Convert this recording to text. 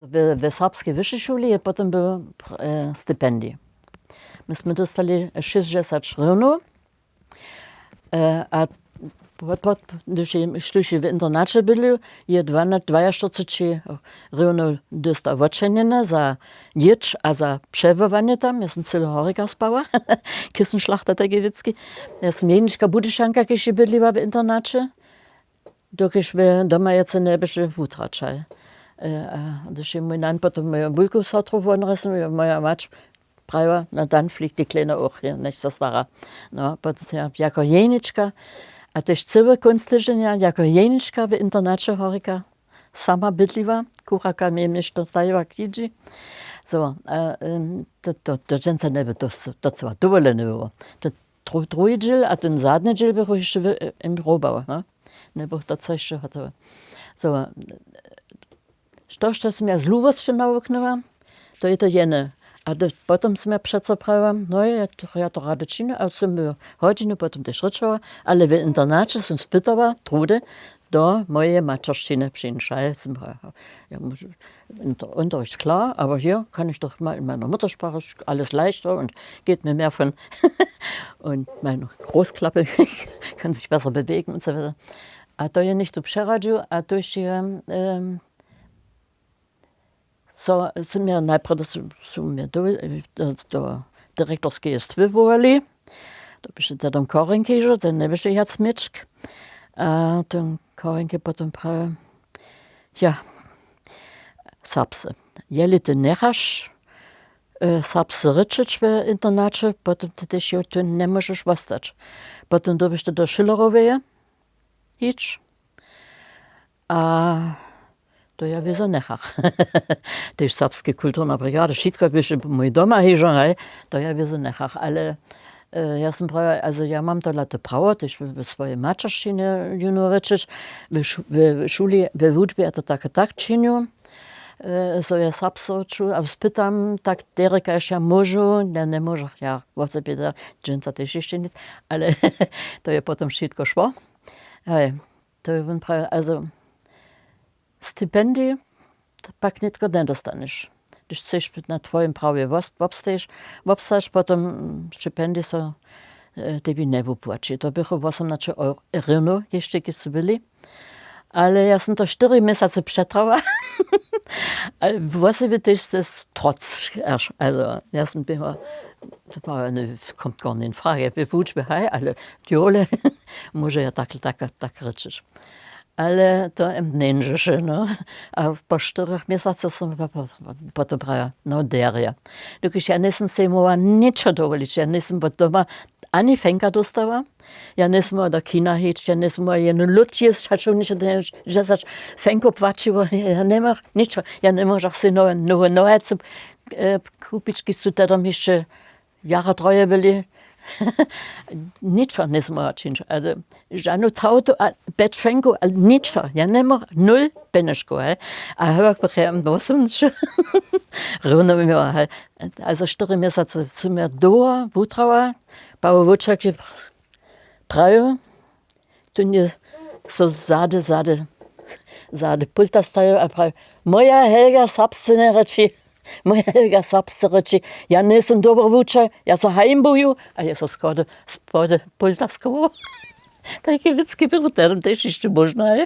W serbskiej wyższej szuli potem było stypendium. Myśmy dostali 60 hrywnów, a když šli v internače byli, je 42 hrywnów dostał odčenjene za ječ a za przebywanie tam. Ja sam celo horika spała, Kissenschlachter takie witzki. Ja sam jenička budyšanka, když je bydliła w internače, dokiż doma jetzt nie byše wutračaj. Když je můj nan potom moja bulku satru vonresem, moja mač prawa, na dan fliegt die Kleine auch hier, nicht so stara. No, potom jako jenička, a też całe konstyżenia, jako jenička w internacie horika, sama bydliwa, kuraka mnie jeszcze stajiła kidzi. So, to dżęca nie było, to co dowolne nie było. To drugi dżil, a ten zadni dżil był jeszcze im Robau, no? Nie było to coś, co to. So, što sam ja zlubosti nauknęła, to je to jene. A potem som ja přece pravila, no ja to rada činila, a som hodinu potom też rečila, ale w internacie som spytala trude do mojej Materszczyny przyjęcia. Ja muss, Unterricht klar, aber hier kann ich doch mal in meiner Muttersprache alles leichter und geht mir mehr von und meine Großklappe kann sich besser bewegen und so weiter. A to je nicht przeradził, a to się so sind wir najpierw do dyrektorskiej wywołali. To byście tam Korenki, że ten nie byście Jacmiczk. A ten Korenki potem prawie, ja, serbscy. Jeli ty nechasz serbscy ryczyć w internacie, potem ty też ją tu nie możesz wastać. Potem to byście do Schillerowej idź. A to ja wieso nechach. To jest serbskie kulturna brigada. Wszystko byście mój doma hiżą, to ja wieso nechach. Ale ja sam prawie, also ja mam to lata prawo, też w swojej materszczynie ryczyć. W szuli, w uczbie to tak czynią. So ja serbsko czu, a spytam, tak dereka jeszcze możu, ja nie może, ja właśnie bieda, dżęca też jeszcze nic, ale to je potem wszystko szło. To je prawie, also stypendium, pak nitko nie dostaniesz. Když chceš na twoim prawie obstajesz, potem stypendium so tebi nie wypłaci. To było 18 hrywnów, jeszcze kiedy byli. Ale ja sam to 4 miesiące przetrwała. Ale właśnie też jest trotz. Also, ja sam była, to kommt gar nicht in Frage, wie wódźby, ale diole może ja tak ryczyć. Ale to nie się, no. A po 4 miesiącach som potem prawa, no deria. Dokąd ja nie sam mogła niczego dowolić, ja nie sam od doma ani fęka dostała, ja nie sam do kina iść, ja nie sam jedno lud jest, chociaż nie że fęko płaciło, ja nie mam niczego, ja nie mogę sobie nowe kupić, kiedy tam jeszcze jahre troje byli. Niczego nie mogła czynić. Also, żadne auto, bet fęko, niczego. Ja nie mogę, 0 pieniążków. A chyba pochałem 8 równo miała. Also 4 miesiące są mnie do wutrała, pało wuczaki prają, tu nie so zade pulta stają, a prają, moja Helga serbscy reči. Moja Helga serbscy reči, ja nie jestem dobry wuczaj, ja so heimbuju, a ja so skoro spod pulta skoło. Takie witzki były, teraz też jeszcze można,